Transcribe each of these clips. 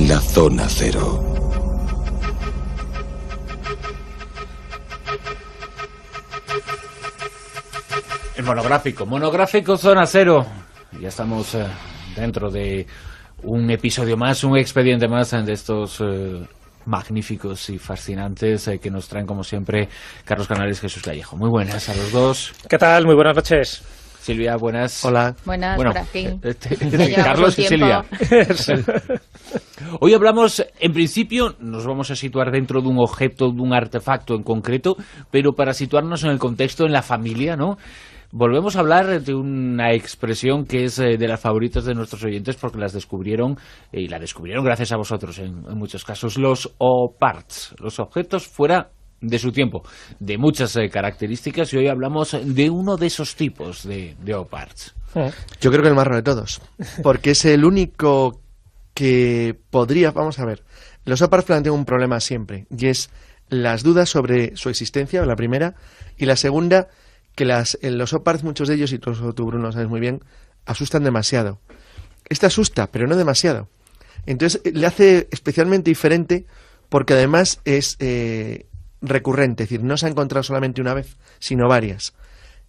la Zona Cero. El monográfico Zona Cero. Ya estamos dentro de un episodio más, un expediente más de estos magníficos y fascinantes que nos traen, como siempre, Carlos Canales y Jesús Callejo. Muy buenas a los dos. ¿Qué tal? Muy buenas noches. Silvia, buenas. Hola. Buenas, bueno, por aquí. Carlos y Silvia. Hoy hablamos, en principio, nos vamos a situar dentro de un objeto, de un artefacto en concreto, pero para situarnos en el contexto, en la familia, ¿no? Volvemos a hablar de una expresión que es de las favoritas de nuestros oyentes porque las descubrieron, y la descubrieron gracias a vosotros en muchos casos, los OPARTS, los objetos fuera de su tiempo, de muchas características, y hoy hablamos de uno de esos tipos de OPARTS. Yo creo que el más raro de todos, porque es el único que podría, vamos a ver, los OPARTS plantean un problema siempre, y es las dudas sobre su existencia, la primera, y la segunda, que los OPARTS, muchos de ellos, y tú Bruno lo sabes muy bien, asustan demasiado. Este asusta, pero no demasiado. Entonces le hace especialmente diferente porque además es recurrente, es decir, no se ha encontrado solamente una vez, sino varias.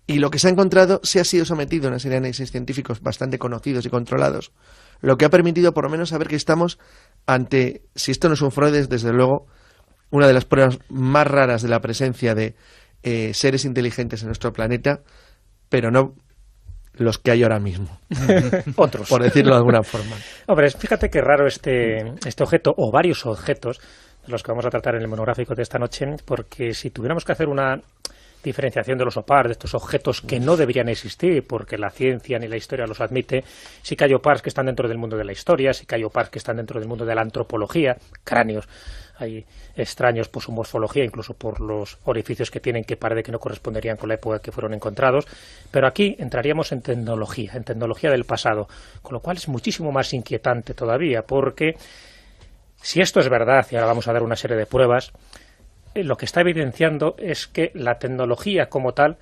Y lo que se ha encontrado se ha sido sometido a una serie de análisis científicos bastante conocidos y controlados, lo que ha permitido por lo menos saber que estamos ante, si esto no es un fraude, desde luego, una de las pruebas más raras de la presencia de seres inteligentes en nuestro planeta, pero no los que hay ahora mismo. Otros. Por decirlo de alguna forma. Hombre, fíjate qué raro este objeto, o varios objetos, de los que vamos a tratar en el monográfico de esta noche, porque si tuviéramos que hacer una diferenciación de los OPARTS, de estos objetos que no deberían existir, porque la ciencia ni la historia los admite, sí que hay OPARTS que están dentro del mundo de la historia, sí que hay OPARTS que están dentro del mundo de la antropología, cráneos, hay extraños por su morfología, incluso por los orificios que tienen, que parece que no corresponderían con la época que fueron encontrados, pero aquí entraríamos en tecnología del pasado, con lo cual es muchísimo más inquietante todavía, porque si esto es verdad, y ahora vamos a dar una serie de pruebas, lo que está evidenciando es que la tecnología como tal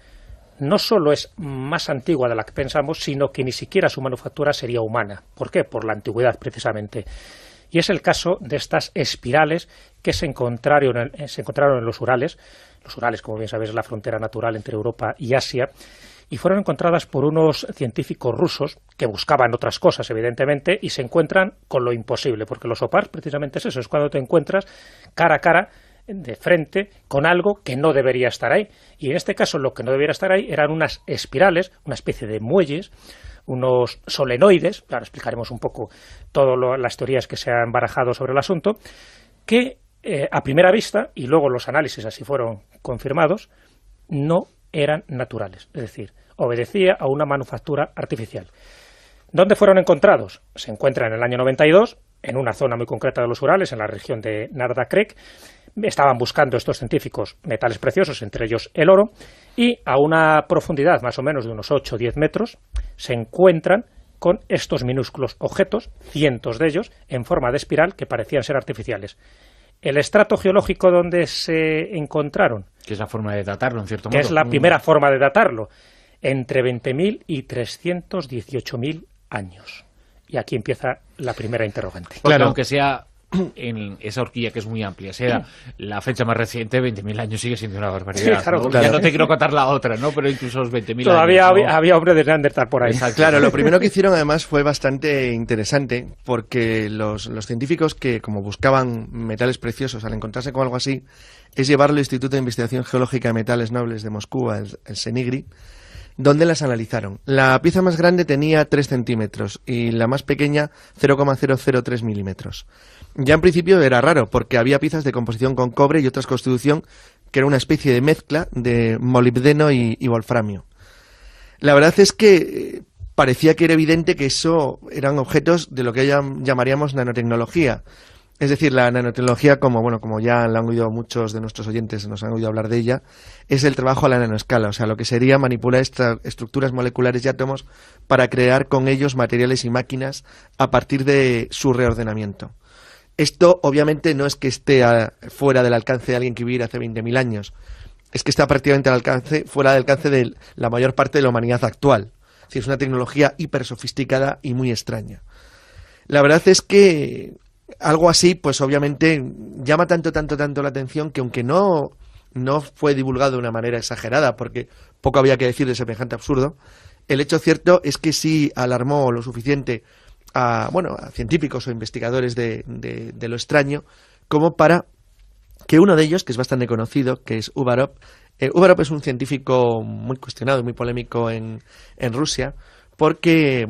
no solo es más antigua de la que pensamos, sino que ni siquiera su manufactura sería humana. ¿Por qué? Por la antigüedad, precisamente. Y es el caso de estas espirales que se encontraron en los Urales. Los Urales, como bien sabéis, es la frontera natural entre Europa y Asia, y fueron encontradas por unos científicos rusos que buscaban otras cosas, evidentemente, y se encuentran con lo imposible, porque los OPARTS precisamente es eso, es cuando te encuentras cara a cara, de frente, con algo que no debería estar ahí. Y en este caso lo que no debería estar ahí eran unas espirales, una especie de muelles, unos solenoides, ahora explicaremos un poco todas las teorías que se han barajado sobre el asunto, que a primera vista, y luego los análisis así fueron confirmados, no eran naturales, es decir, obedecía a una manufactura artificial. ¿Dónde fueron encontrados? Se encuentran en el año 92, en una zona muy concreta de los Urales, en la región de Narda Krek. Estaban buscando estos científicos metales preciosos, entre ellos el oro, y a una profundidad más o menos de unos 8 o 10 metros se encuentran con estos minúsculos objetos, cientos de ellos, en forma de espiral que parecían ser artificiales. El estrato geológico donde se encontraron, que es la forma de datarlo, en cierto modo. Que es la primera forma de datarlo, entre 20.000 y 318.000 años. Y aquí empieza la primera interrogante. Claro, aunque sea en esa horquilla que es muy amplia, sea la fecha más reciente, 20.000 años sigue siendo una barbaridad. Claro, ¿no? claro. Ya no te quiero contar la otra, ¿no? Pero incluso los 20.000 todavía años. ¿No? había hombres de Neandertal por ahí. Exacto. Claro, lo primero que hicieron además fue bastante interesante porque los científicos que como buscaban metales preciosos al encontrarse con algo así es llevarlo al Instituto de Investigación Geológica de Metales Nobles de Moscú, el CENIGRI, donde las analizaron. La pieza más grande tenía 3 centímetros y la más pequeña 0,003 milímetros. Ya en principio era raro porque había piezas de composición con cobre y otras constitución que era una especie de mezcla de molibdeno y wolframio. La verdad es que parecía que era evidente que eso eran objetos de lo que llamaríamos nanotecnología. Es decir, la nanotecnología, como ya la han oído muchos de nuestros oyentes, nos han oído hablar de ella, es el trabajo a la nanoescala, o sea, lo que sería manipular estructuras moleculares y átomos para crear con ellos materiales y máquinas a partir de su reordenamiento. Esto, obviamente, no es que esté fuera del alcance de alguien que viviera hace 20.000 años, es que está prácticamente fuera del alcance de la mayor parte de la humanidad actual. Es decir, es una tecnología hiper sofisticada y muy extraña. La verdad es que algo así, pues obviamente llama tanto la atención que aunque no fue divulgado de una manera exagerada, porque poco había que decir de semejante absurdo, el hecho cierto es que sí alarmó lo suficiente a científicos o investigadores de lo extraño, como para que uno de ellos, que es bastante conocido, que es Uvarov, Uvarov es un científico muy cuestionado y muy polémico en Rusia, porque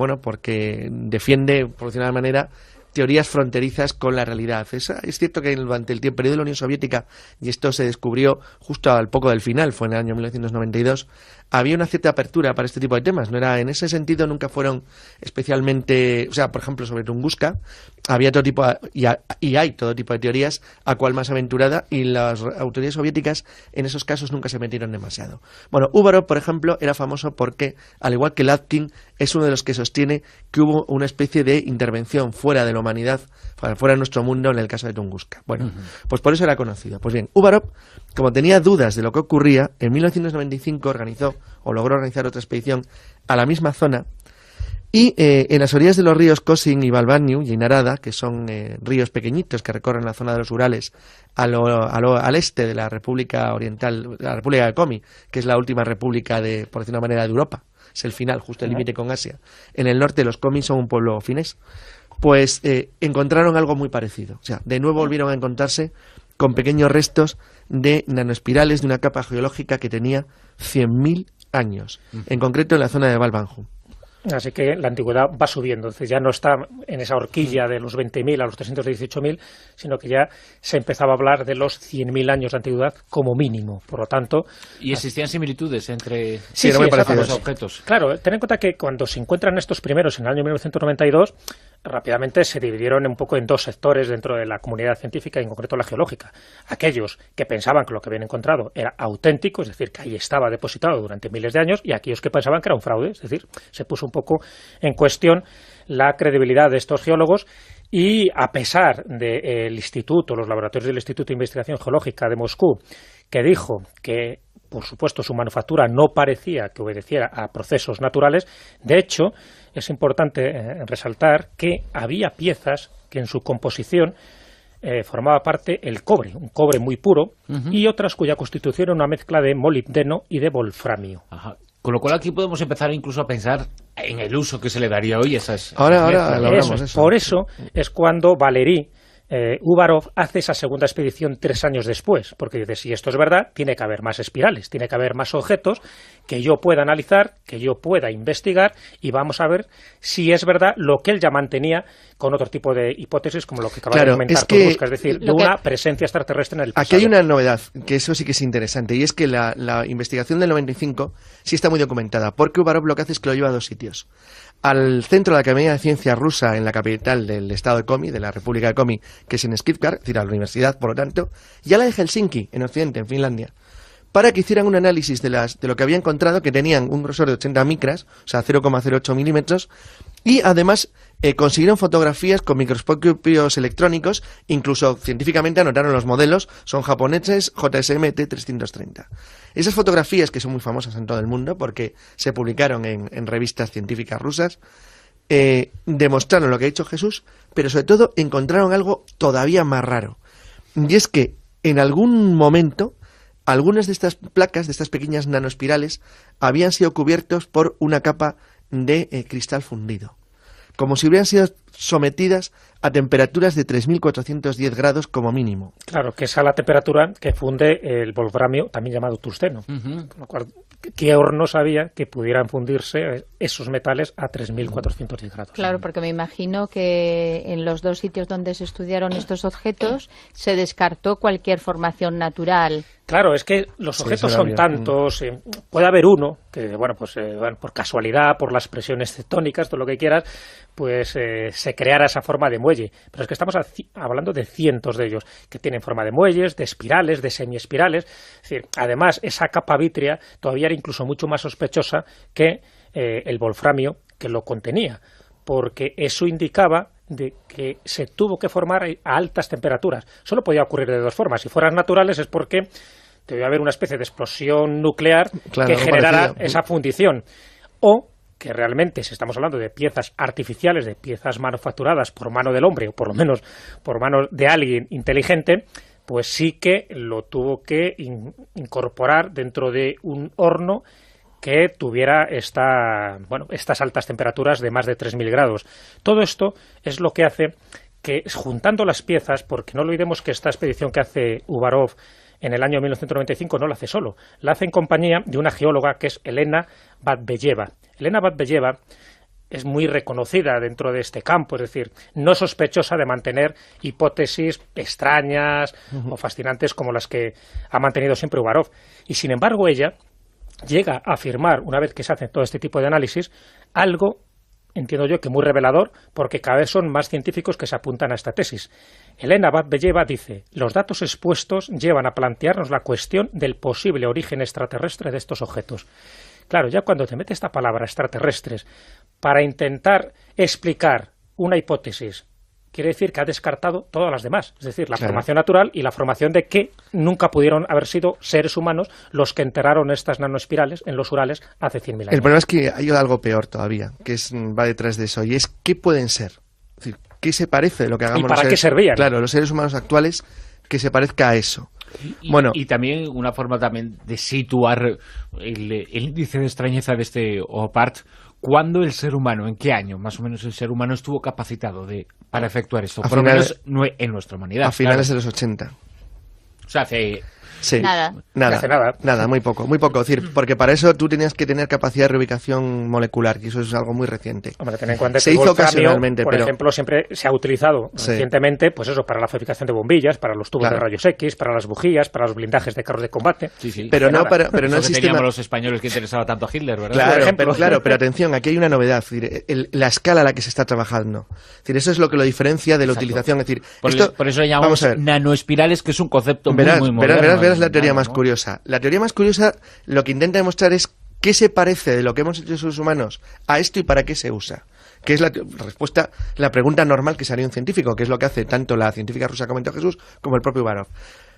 defiende, por decirlo de una manera, teorías fronterizas con la realidad. Es cierto que durante el periodo de la Unión Soviética, y esto se descubrió justo al poco del final, fue en el año 1992, había una cierta apertura para este tipo de temas. No era, en ese sentido nunca fueron especialmente, por ejemplo, sobre Tunguska, había todo tipo y hay todo tipo de teorías, a cual más aventurada, y las autoridades soviéticas en esos casos nunca se metieron demasiado. Bueno, Uvarov, por ejemplo, era famoso porque, al igual que Latkin, es uno de los que sostiene que hubo una especie de intervención fuera de la humanidad, fuera de nuestro mundo, en el caso de Tunguska. Bueno, pues por eso era conocido. Pues bien, Uvarov, como tenía dudas de lo que ocurría, en 1995 logró organizar otra expedición a la misma zona, y en las orillas de los ríos Kosin y Balbarniu y Narada, que son ríos pequeñitos que recorren la zona de los Urales al este de la República Oriental, la República de Komi, que es la última república por decir una manera, de Europa, es el final, justo el límite con Asia. En el norte los Komi son un pueblo finés. Pues encontraron algo muy parecido. O sea, de nuevo volvieron a encontrarse con pequeños restos de nanoespirales de una capa geológica que tenía 100.000 años, en concreto en la zona de Balbanju. Así que la antigüedad va subiendo, entonces ya no está en esa horquilla de los 20.000 a los 318.000, sino que ya se empezaba a hablar de los 100.000 años de antigüedad como mínimo. Por lo tanto... ¿Y existían similitudes entre los objetos? Claro, ten en cuenta que cuando se encuentran estos primeros en el año 1992, rápidamente se dividieron un poco en dos sectores dentro de la comunidad científica, y en concreto la geológica. Aquellos que pensaban que lo que habían encontrado era auténtico, es decir, que ahí estaba depositado durante miles de años, y aquellos que pensaban que era un fraude, es decir, se puso un poco en cuestión la credibilidad de estos geólogos. Y a pesar del instituto, los laboratorios del Instituto de Investigación Geológica de Moscú, que dijo que, por supuesto, su manufactura no parecía que obedeciera a procesos naturales, de hecho, es importante resaltar que había piezas que en su composición formaba parte el cobre, un cobre muy puro, y otras cuya constitución era una mezcla de molibdeno y de wolframio. Ajá. Con lo cual aquí podemos empezar incluso a pensar en el uso que se le daría hoy a esas Ahora hablamos de eso. Por eso es cuando Valery Uvarov hace esa segunda expedición 3 años después, porque dice, si esto es verdad, tiene que haber más espirales, tiene que haber más objetos que yo pueda analizar, que yo pueda investigar, y vamos a ver si es verdad lo que él ya mantenía con otro tipo de hipótesis, como lo que acaba de comentar Tunguska, es decir, de una presencia extraterrestre en el pasado. Aquí hay una novedad, que eso sí que es interesante, y es que la investigación del 95 sí está muy documentada, porque Uvarov lo que hace es que lo lleva a 2 sitios. Al centro de la Academia de Ciencias rusa, en la capital del estado de Komi, de la República de Komi, que es en Skifkar, es decir, a la universidad, por lo tanto, y a la de Helsinki, en Occidente, en Finlandia, para que hicieran un análisis de lo que había encontrado, que tenían un grosor de 80 micras, o sea, 0,08 milímetros, y además consiguieron fotografías con microscopios electrónicos, incluso científicamente anotaron los modelos, son japoneses JSM T330. Esas fotografías, que son muy famosas en todo el mundo, porque se publicaron en revistas científicas rusas, demostraron lo que ha dicho Jesús, pero sobre todo encontraron algo todavía más raro. Y es que en algún momento algunas de estas placas, de estas pequeñas nanoespirales, habían sido cubiertos por una capa de cristal fundido, como si hubieran sido sometidas a temperaturas de 3.410 grados como mínimo. Claro, que es a la temperatura que funde el wolframio, también llamado tungsteno. Con lo cual, ¿qué horno sabía que pudieran fundirse esos metales a 3.410 grados? Claro, porque me imagino que en los 2 sitios donde se estudiaron estos objetos se descartó cualquier formación natural. Claro, es que los objetos son tantos, puede haber uno que, por casualidad, por las presiones tectónicas, todo lo que quieras, pues se creara esa forma de muelle. Pero es que estamos hablando de cientos de ellos, que tienen forma de muelles, de espirales, de semiespirales. Es decir, además, esa capa vítrea todavía era incluso mucho más sospechosa que el wolframio que lo contenía, porque eso indicaba de que se tuvo que formar a altas temperaturas. Solo podía ocurrir de 2 formas. Si fueran naturales es porque debía haber una especie de explosión nuclear que generara esa fundición, o que realmente, si estamos hablando de piezas artificiales, de piezas manufacturadas por mano del hombre, o por lo menos por mano de alguien inteligente, pues sí que lo tuvo que incorporar dentro de un horno que tuviera estas altas temperaturas de más de 3.000 grados. Todo esto es lo que hace que, juntando las piezas, porque no olvidemos que esta expedición que hace Uvarov en el año 1995 no la hace solo, la hace en compañía de una geóloga que es Elena Batbeyeva. Elena Batbeyeva es muy reconocida dentro de este campo, es decir, no sospechosa de mantener hipótesis extrañas o fascinantes como las que ha mantenido siempre Uvarov. Y sin embargo ella llega a afirmar, una vez que se hace todo este tipo de análisis, algo, entiendo yo, que muy revelador, porque cada vez son más científicos que se apuntan a esta tesis. Elena Batbeyeva dice: los datos expuestos llevan a plantearnos la cuestión del posible origen extraterrestre de estos objetos. Claro, ya cuando te mete esta palabra extraterrestres para intentar explicar una hipótesis, quiere decir que ha descartado todas las demás, es decir, la formación natural y la formación de que nunca pudieron haber sido seres humanos los que enterraron estas nanoespirales en los Urales hace 100.000 años. El problema es que hay algo peor todavía, que va detrás de eso, y es ¿qué pueden ser? Es decir, ¿qué se parece de lo que hagamos ¿Y para qué servían? Claro, los seres humanos actuales, que se parezca a eso. Y también una forma también de situar el índice de extrañeza de este OPART. ¿Cuándo el ser humano, en qué año más o menos el ser humano estuvo capacitado para efectuar esto? Por lo menos en nuestra humanidad. A finales de los 80. O sea, hace... Sí. Nada, muy poco. Es decir, porque para eso tú tenías que tener capacidad de reubicación molecular, que eso es algo muy reciente. Hombre, ten en cuenta se que hizo ocasionalmente, por ejemplo, siempre se ha utilizado recientemente, pues eso, para la fabricación de bombillas, para los tubos de rayos X, para las bujías, para los blindajes de carros de combate. Sí. Pero no el sistema. Teníamos los españoles que interesaba tanto a Hitler, ¿verdad? Claro, pero atención, aquí hay una novedad, es decir, la escala a la que se está trabajando. Es decir, eso es lo que lo diferencia de la utilización. Es decir, por eso le llamamos nanoespirales, que es un concepto muy moderno. Verás la teoría más curiosa. La teoría más curiosa lo que intenta demostrar es qué se parece de lo que hemos hecho los humanos a esto y para qué se usa. Que es la respuesta, la pregunta normal que se haría un científico, que es lo que hace tanto la científica rusa Comentó Jesús como el propio Uvarov.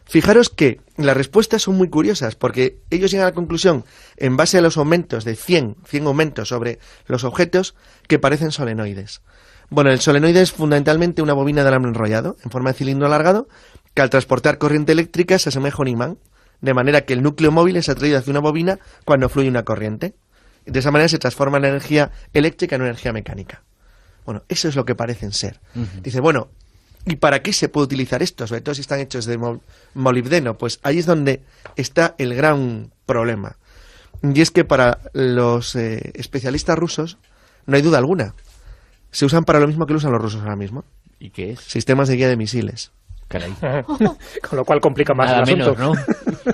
Fijaros que las respuestas son muy curiosas, porque ellos llegan a la conclusión, en base a los aumentos de 100 aumentos sobre los objetos, que parecen solenoides. Bueno, el solenoide es fundamentalmente una bobina de alambre enrollado, en forma de cilindro alargado, que al transportar corriente eléctrica se asemeja a un imán, de manera que el núcleo móvil es atraído hacia una bobina cuando fluye una corriente. De esa manera se transforma la energía eléctrica en energía mecánica. Bueno, eso es lo que parecen ser. Dice, bueno, ¿y para qué se puede utilizar esto? Sobre todo si están hechos de molibdeno. Pues ahí es donde está el gran problema. Y es que para los especialistas rusos no hay duda alguna. Se usan para lo mismo que lo usan los rusos ahora mismo. ¿Y qué es? Sistemas de guía de misiles. Caray. Con lo cual complica más el asunto. Menos, ¿no?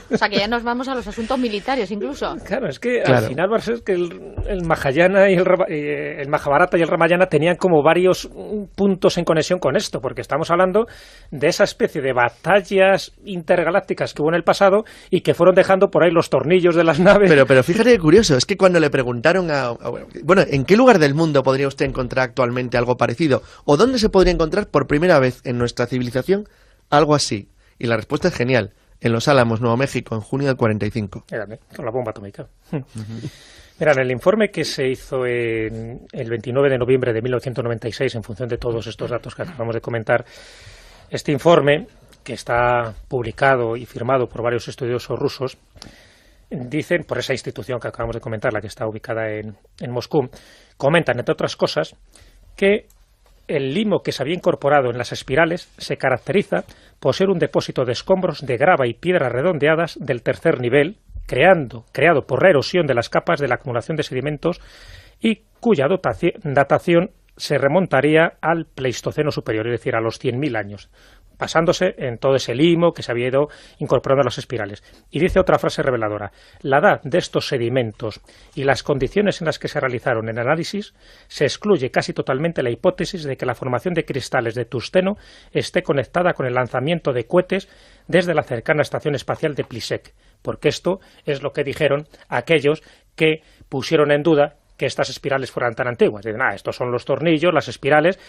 O sea, que ya nos vamos a los asuntos militares incluso. Claro, es que al final va a ser que el Mahayana y el Mahabharata y el Ramayana tenían como varios puntos en conexión con esto, porque estamos hablando de esa especie de batallas intergalácticas que hubo en el pasado y que fueron dejando por ahí los tornillos de las naves. Pero fíjate qué curioso, es que cuando le preguntaron bueno, ¿en qué lugar del mundo podría usted encontrar actualmente algo parecido? ¿O dónde se podría encontrar por primera vez en nuestra civilización algo así? Y la respuesta es genial. En Los Álamos, Nuevo México, en junio del 45. Con la bomba atómica. Mirad, el informe que se hizo el 29 de noviembre de 1996, en función de todos estos datos que acabamos de comentar, este informe, que está publicado y firmado por varios estudiosos rusos, dicen, por esa institución que acabamos de comentar, la que está ubicada en Moscú, comentan, entre otras cosas, que el limo que se había incorporado en las espirales se caracteriza por ser un depósito de escombros de grava y piedras redondeadas del tercer nivel, creado por la erosión de las capas de la acumulación de sedimentos y cuya datación se remontaría al Pleistoceno superior, es decir, a los 100.000 años, basándose en todo ese limo que se había ido incorporando a las espirales. Y dice otra frase reveladora: la edad de estos sedimentos y las condiciones en las que se realizaron el análisis, se excluye casi totalmente la hipótesis de que la formación de cristales de tungsteno esté conectada con el lanzamiento de cohetes desde la cercana estación espacial de Plisek, porque esto es lo que dijeron aquellos que pusieron en duda que estas espirales fueran tan antiguas. Dicen, estos son los tornillos, las espirales,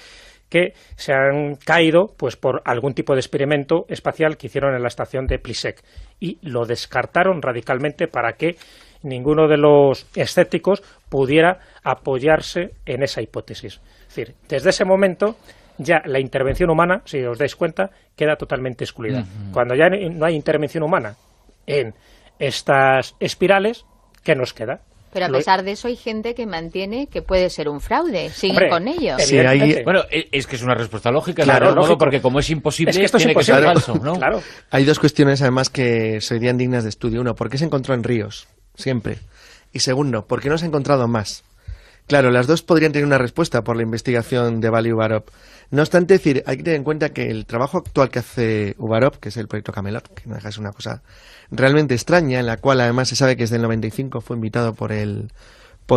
que se han caído pues por algún tipo de experimento espacial que hicieron en la estación de Plisek, y lo descartaron radicalmente para que ninguno de los escépticos pudiera apoyarse en esa hipótesis. Es decir, desde ese momento ya la intervención humana, si os dais cuenta, queda totalmente excluida. Cuando ya no hay intervención humana en estas espirales, ¿qué nos queda? Pero a pesar de eso hay gente que mantiene que puede ser un fraude. Sigue con ello. Sí, bueno, es que es una respuesta lógica, claro, de modo, porque como es imposible, es que esto tiene es imposible. que ser falso, ¿no? Claro. Hay dos cuestiones, además, que serían dignas de estudio. Uno, ¿por qué se encontró en ríos? Siempre. Y segundo, ¿por qué no se ha encontrado más? Claro, las dos podrían tener una respuesta por la investigación de Vali Uvarov. No obstante, decir, hay que tener en cuenta que el trabajo actual que hace Uvarov, que es el proyecto Camelot, que no deja de ser una cosa realmente extraña, en la cual además se sabe que desde el 95 fue invitado por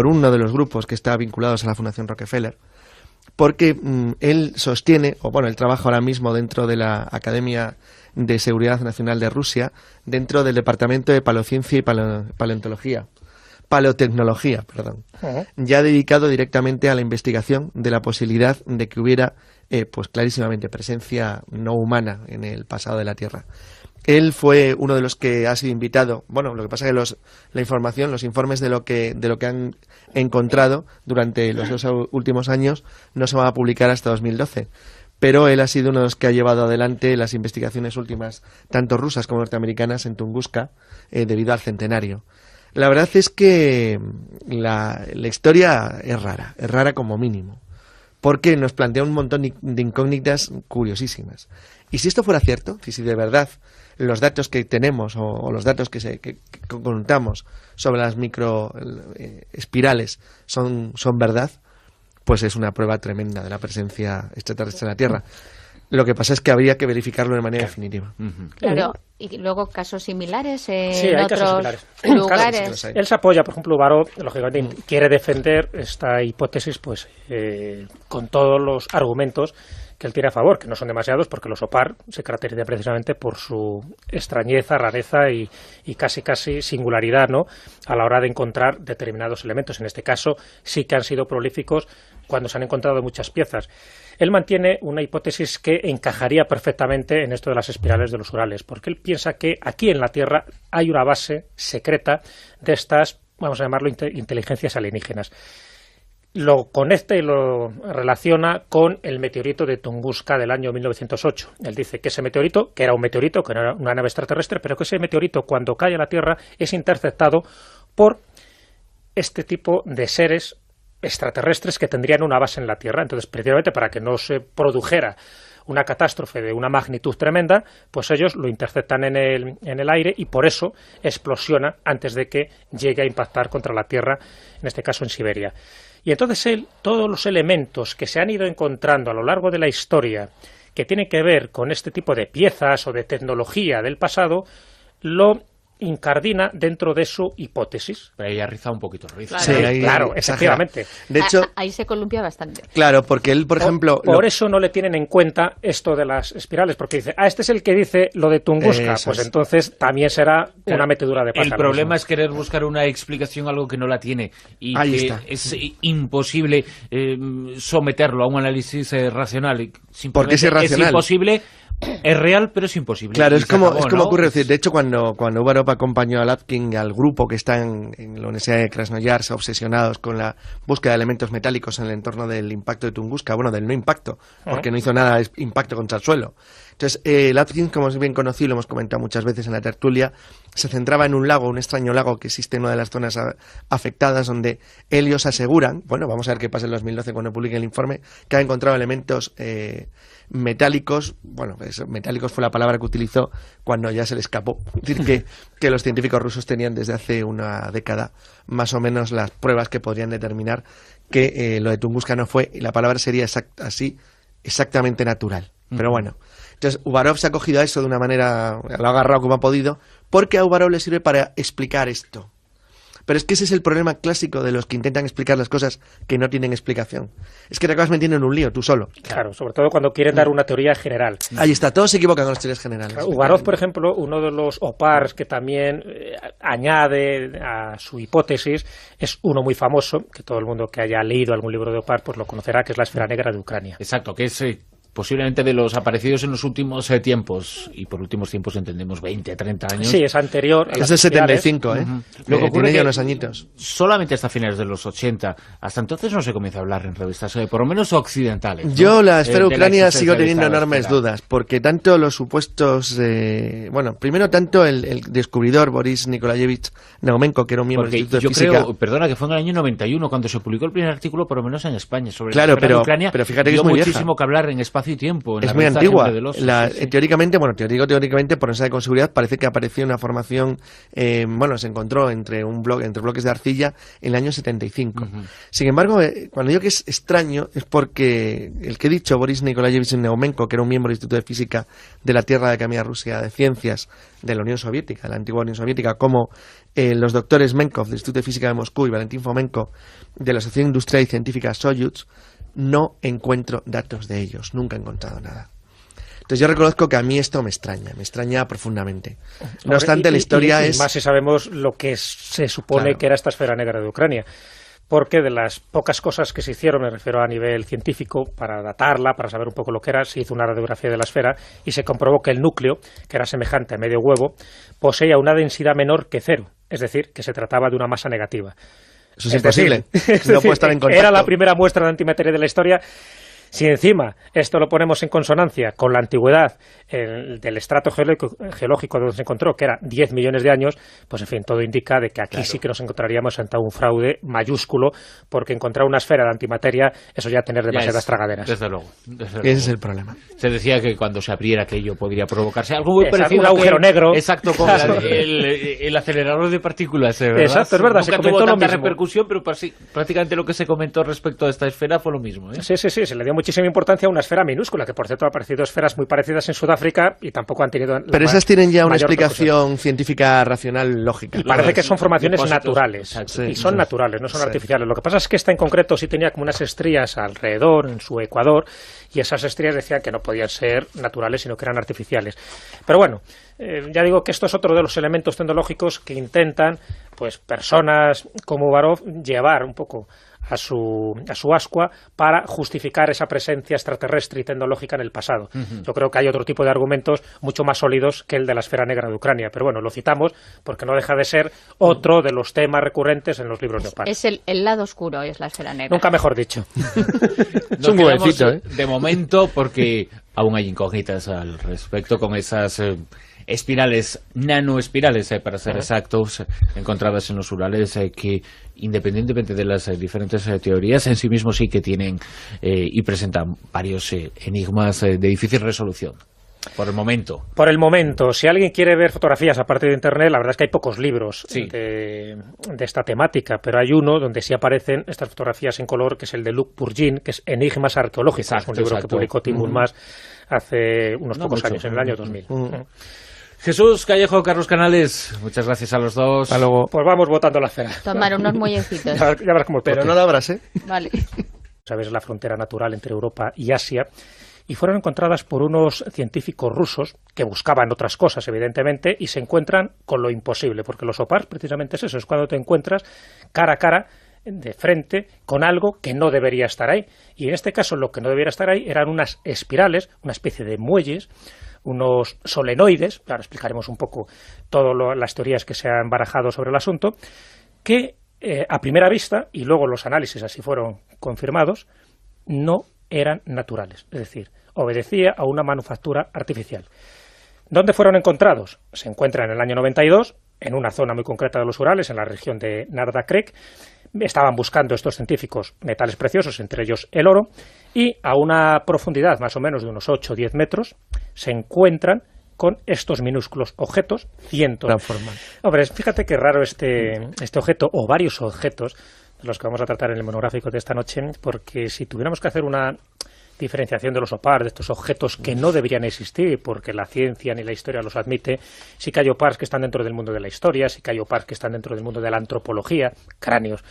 uno de los grupos que está vinculados a la Fundación Rockefeller, porque él sostiene, o bueno, él trabaja ahora mismo dentro de la Academia de Seguridad Nacional de Rusia, dentro del Departamento de Paleociencia y Paleotecnología, ya dedicado directamente a la investigación de la posibilidad de que hubiera, pues clarísimamente, presencia no humana en el pasado de la Tierra. Él fue uno de los que ha sido invitado. Bueno, lo que pasa es que la información, los informes de lo que han encontrado durante los 2 últimos años no se van a publicar hasta 2012. Pero él ha sido uno de los que ha llevado adelante las investigaciones últimas, tanto rusas como norteamericanas, en Tunguska, debido al centenario. La verdad es que la historia es rara como mínimo, porque nos plantea un montón de incógnitas curiosísimas. Y si esto fuera cierto, si de verdad los datos que tenemos o los datos que contamos sobre las microespirales son verdad, pues es una prueba tremenda de la presencia extraterrestre en la Tierra. Lo que pasa es que habría que verificarlo de manera definitiva. Claro, y luego casos similares en sí, hay otros casos similares. lugares. Él se apoya, por ejemplo, Uvarov, lógicamente, quiere defender esta hipótesis pues con todos los argumentos que él tiene a favor, que no son demasiados, porque los OPAR se caracterizan precisamente por su extrañeza, rareza y casi singularidad, ¿no?, a la hora de encontrar determinados elementos. En este caso sí que han sido prolíficos cuando se han encontrado muchas piezas. Él mantiene una hipótesis que encajaría perfectamente en esto de las espirales de los Urales, porque él piensa que aquí en la Tierra hay una base secreta de estas, vamos a llamarlo, inteligencias alienígenas. Lo conecta y lo relaciona con el meteorito de Tunguska del año 1908. Él dice que ese meteorito, que era un meteorito, que no era una nave extraterrestre, pero que ese meteorito, cuando cae a la Tierra, es interceptado por este tipo de seres extraterrestres que tendrían una base en la Tierra. Entonces, precisamente para que no se produjera una catástrofe de una magnitud tremenda, pues ellos lo interceptan en el aire y por eso explosiona antes de que llegue a impactar contra la Tierra, en este caso en Siberia. Y entonces todos los elementos que se han ido encontrando a lo largo de la historia que tienen que ver con este tipo de piezas o de tecnología del pasado, lo incardina dentro de su hipótesis. Pero ahí ha rizado un poquito el rizo. Claro, Sí, ahí claro, exagera. efectivamente. De hecho, Ahí se columpia bastante. claro, porque él, por ejemplo... Por eso no le tienen en cuenta esto de las espirales, porque dice, este es el que dice lo de Tunguska, Eso pues es. entonces también será una metedura de pata. El problema es querer buscar una explicación a algo que no la tiene y Ahí que está. es imposible someterlo a un análisis racional. Porque es irracional. Es imposible, es real, pero es imposible. Claro, Y es se como acabó, ¿no? ocurre. De hecho, cuando Uvarov acompañó a Lapkin al grupo que está en la Universidad de Krasnoyarsk obsesionados con la búsqueda de elementos metálicos en el entorno del impacto de Tunguska, bueno, del no impacto, porque no hizo nada de impacto contra el suelo. Entonces, Lapkin, como es bien conocido, lo hemos comentado muchas veces en la tertulia, se centraba en un lago, un extraño lago que existe en una de las zonas afectadas, donde ellos aseguran, bueno, vamos a ver qué pasa en 2012 cuando publique el informe, que ha encontrado elementos metálicos, bueno, metálicos fue la palabra que utilizó cuando ya se le escapó. Es decir, que los científicos rusos tenían desde hace una década más o menos las pruebas que podrían determinar que lo de Tunguska no fue, y la palabra sería exactamente natural. Pero bueno, entonces Uvarov se ha cogido a eso de una manera, lo ha agarrado como ha podido, porque a Uvarov le sirve para explicar esto. Pero es que ese es el problema clásico de los que intentan explicar las cosas que no tienen explicación. Es que te acabas metiendo en un lío tú solo. Claro, sobre todo cuando quieren dar una teoría general. Ahí está, todos se equivocan con las teorías generales. Uvarov, por ejemplo, uno de los OPARs que también añade a su hipótesis es uno muy famoso, que todo el mundo que haya leído algún libro de OPAR pues lo conocerá, que es la esfera negra de Ucrania. Exacto, que es posiblemente de los aparecidos en los últimos tiempos, y por últimos tiempos entendemos 20, 30 años. Sí, es anterior. Es del 75, ¿eh? Lo que ocurre tiene es ya que unos añitos. solamente hasta finales de los 80, hasta entonces no se comienza a hablar en revistas, por lo menos occidentales, ¿no? Yo la esfera De la ucrania sigo existencia de teniendo esta enormes esfera. dudas, porque tanto los supuestos... primero tanto el descubridor Boris Nikolayevich Naumenko, que era un miembro Porque del Instituto yo de Física... creo, perdona, que fue en el año 91 cuando se publicó el primer artículo, por lo menos en España, sobre Claro, la esfera de pero- Ucrania. pero fíjate que dio es muy vieja. muchísimo que hablar en espacio y tiempo. En Es la muy revista antigua. Siempre del Oso, sí, sí. Teóricamente, por ensayos con seguridad, parece que apareció una formación, se encontró entre bloques de arcilla en el año 75. Sin embargo, cuando digo que es extraño, es porque el que he dicho, Boris Nikolayevich Naumenko, que era un miembro del Instituto de Física de la Tierra de Academia Rusia de Ciencias de la Unión Soviética, la antigua Unión Soviética, como los doctores Menkov del Instituto de Física de Moscú y Valentín Fomenko de la Asociación Industrial y Científica Soyuz, no encuentro datos de ellos, nunca he encontrado nada. Entonces yo reconozco que a mí esto me extraña profundamente. No obstante, la historia y es... más si sabemos lo que se supone Claro. que era esta esfera negra de Ucrania. Porque de las pocas cosas que se hicieron, me refiero a nivel científico, para datarla, para saber un poco lo que era, se hizo una radiografía de la esfera y se comprobó que el núcleo, que era semejante a medio huevo, poseía una densidad menor que 0, es decir, que se trataba de una masa negativa. Eso es imposible. No puede estar en contacto. Era la primera muestra de antimateria de la historia. Si encima esto lo ponemos en consonancia con la antigüedad del estrato geológico donde se encontró, que era 10 millones de años, pues en fin, todo indica de que aquí sí que nos encontraríamos ante un fraude mayúsculo, porque encontrar una esfera de antimateria, eso ya tener demasiadas tragaderas. Desde luego. Ese es el problema. Se decía que cuando se abriera aquello podría provocarse algo muy Exacto, parecido un a agujero negro. Exacto, como Claro. el acelerador de partículas, ¿verdad? Exacto, es verdad, se Nunca comentó tuvo lo tanta mismo. repercusión, pero prácticamente lo que se comentó respecto a esta esfera fue lo mismo, ¿eh? Sí, se le dio muchísima importancia a una esfera minúscula, que por cierto ha aparecido esferas muy parecidas en Sudáfrica y tampoco han tenido... Pero esas tienen ya una mayor repercusión. explicación científica, racional, lógica. Y parece que son formaciones depósitos, naturales. exacto. Y son Sí. naturales, no son Sí. artificiales. Lo que pasa es que esta en concreto sí tenía como unas estrías alrededor, en su ecuador, y esas estrías decían que no podían ser naturales, sino que eran artificiales. Pero bueno, ya digo que esto es otro de los elementos tecnológicos que intentan, pues, personas como Barov llevar un poco a su ascua para justificar esa presencia extraterrestre y tecnológica en el pasado. Yo creo que hay otro tipo de argumentos mucho más sólidos que el de la esfera negra de Ucrania, pero bueno, lo citamos porque no deja de ser otro de los temas recurrentes en los libros de Opar. Es el lado oscuro, es la esfera negra. Nunca mejor dicho. Nos un quedamos, huevecito, ¿eh? de momento, porque aún hay incógnitas al respecto con esas espirales, nanoespirales, para ser exactos, encontradas en los Urales, que independientemente de las diferentes teorías, en sí mismos sí que tienen y presentan varios enigmas de difícil resolución. Por el momento. Por el momento, si alguien quiere ver fotografías aparte de Internet, la verdad es que hay pocos libros Sí. de esta temática, pero hay uno donde sí aparecen estas fotografías en color, que es el de Luc Bourgin, que es Enigmas arqueológicos, Exacto, un libro exacto. que publicó Tim Bulmas hace unos No pocos mucho. años, en el año 2000. Jesús Callejo, Carlos Canales, muchas gracias a los dos. Hasta luego. Pues vamos votando la esfera. Tomar unos muellecitos. Ya verás cómo Pero no la abras, ¿eh? Vale. Sabes, la frontera natural entre Europa y Asia, y fueron encontradas por unos científicos rusos que buscaban otras cosas, evidentemente, y se encuentran con lo imposible, porque los OPARs precisamente es eso, es cuando te encuentras cara a cara, de frente, con algo que no debería estar ahí. Y en este caso lo que no debería estar ahí eran unas espirales, una especie de muelles, unos solenoides, ahora explicaremos un poco todas las teorías que se han barajado sobre el asunto, que a primera vista, y luego los análisis así fueron confirmados, no eran naturales, es decir, obedecía a una manufactura artificial. ¿Dónde fueron encontrados? Se encuentran en el año 92, en una zona muy concreta de los Urales, en la región de Narda Krek. Estaban buscando estos científicos metales preciosos, entre ellos el oro, y a una profundidad más o menos de unos 8 o 10 metros se encuentran con estos minúsculos objetos, cientos. Hombre, fíjate qué raro este objeto, o varios objetos, de los que vamos a tratar en el monográfico de esta noche, porque si tuviéramos que hacer una diferenciación de los OPAR, de estos objetos que no deberían existir, porque la ciencia ni la historia los admite, sí que hay OPARs que están dentro del mundo de la historia, sí que hay OPARs que están dentro del mundo de la antropología, cráneos,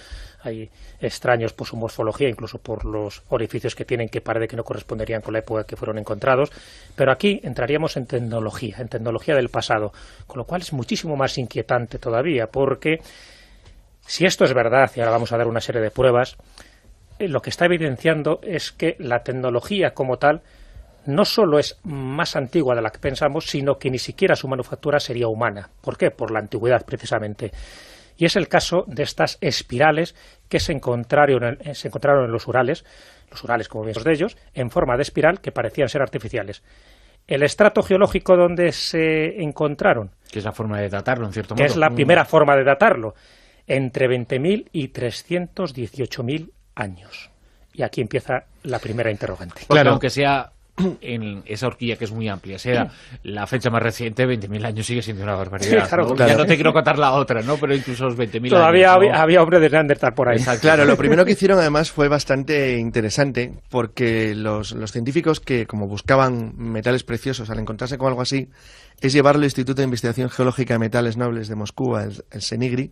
hay extraños por su morfología, incluso por los orificios que tienen, que parece que no corresponderían con la época que fueron encontrados, pero aquí entraríamos en tecnología del pasado, con lo cual es muchísimo más inquietante todavía, porque si esto es verdad, y ahora vamos a dar una serie de pruebas, lo que está evidenciando es que la tecnología como tal no solo es más antigua de la que pensamos, sino que ni siquiera su manufactura sería humana. ¿Por qué? Por la antigüedad, precisamente. Y es el caso de estas espirales que se encontraron en los Urales, como bien de ellos, en forma de espiral que parecían ser artificiales. El estrato geológico donde se encontraron, que es la forma de datarlo, en cierto modo. Que es la primera forma de datarlo, entre 20.000 y 318.000 años. Y aquí empieza la primera interrogante. Claro, aunque sea en esa horquilla que es muy amplia, sea la fecha más reciente, 20.000 años sigue siendo una barbaridad. Sí, claro, ¿no? claro. Ya no te quiero contar la otra, ¿no? Pero incluso los 20.000 Todavía años, ¿no? había hombre de Neandertal por ahí. Exacto. Claro, lo primero que hicieron además fue bastante interesante porque los científicos que como buscaban metales preciosos al encontrarse con algo así es llevarlo al Instituto de Investigación Geológica de Metales Nobles de Moscú, el CENIGRI,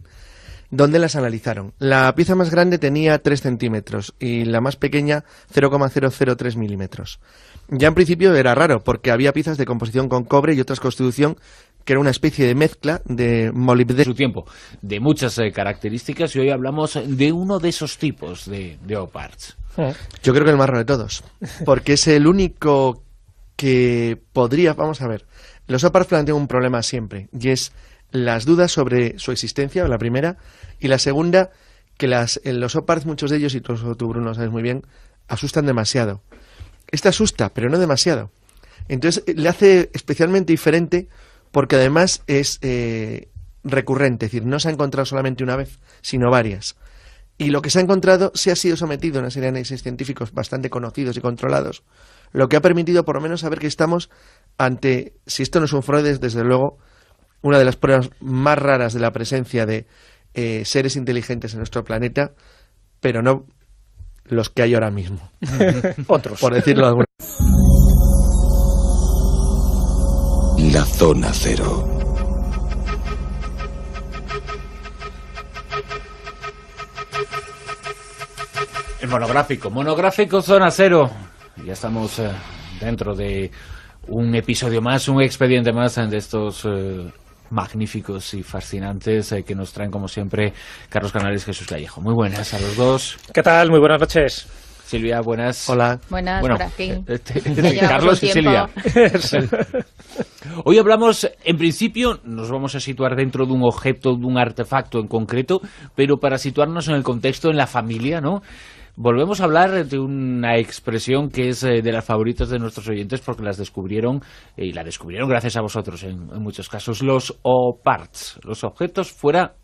donde las analizaron. La pieza más grande tenía 3 centímetros y la más pequeña 0,003 milímetros. Ya en principio era raro porque había piezas de composición con cobre y otras constitución que era una especie de mezcla de molibdeno. Su tiempo, de muchas características, y hoy hablamos de uno de esos tipos de OPARTS. Yo creo que el más raro de todos, porque es el único que podría, vamos a ver, los OPARTS plantean un problema siempre, y es las dudas sobre su existencia, la primera, y la segunda, que los OPARTS, muchos de ellos, y tú Bruno lo sabes muy bien, asustan demasiado. Este asusta, pero no demasiado. Entonces le hace especialmente diferente porque además es recurrente, es decir, no se ha encontrado solamente una vez, sino varias. Y lo que se ha encontrado se ha sido sometido a una serie de análisis científicos bastante conocidos y controlados, lo que ha permitido por lo menos saber que estamos ante, si esto no es un fraude, es desde luego una de las pruebas más raras de la presencia de seres inteligentes en nuestro planeta, pero no los que hay ahora mismo. Otros. Por decirlo de alguna La Zona Cero. El monográfico Zona Cero. Ya estamos dentro de un episodio más, un expediente más de estos magníficos y fascinantes que nos traen, como siempre, Carlos Canales, Jesús Callejo. Muy buenas a los dos. ¿Qué tal? Muy buenas noches. Silvia, buenas. Hola. Buenas, Bueno, por aquí. Carlos y Silvia. Tiempo. Hoy hablamos, en principio, nos vamos a situar dentro de un objeto, de un artefacto en concreto, pero para situarnos en el contexto, en la familia, ¿no? Volvemos a hablar de una expresión que es de las favoritas de nuestros oyentes porque las descubrieron, y la descubrieron gracias a vosotros en muchos casos, los OPARTS, los objetos fuera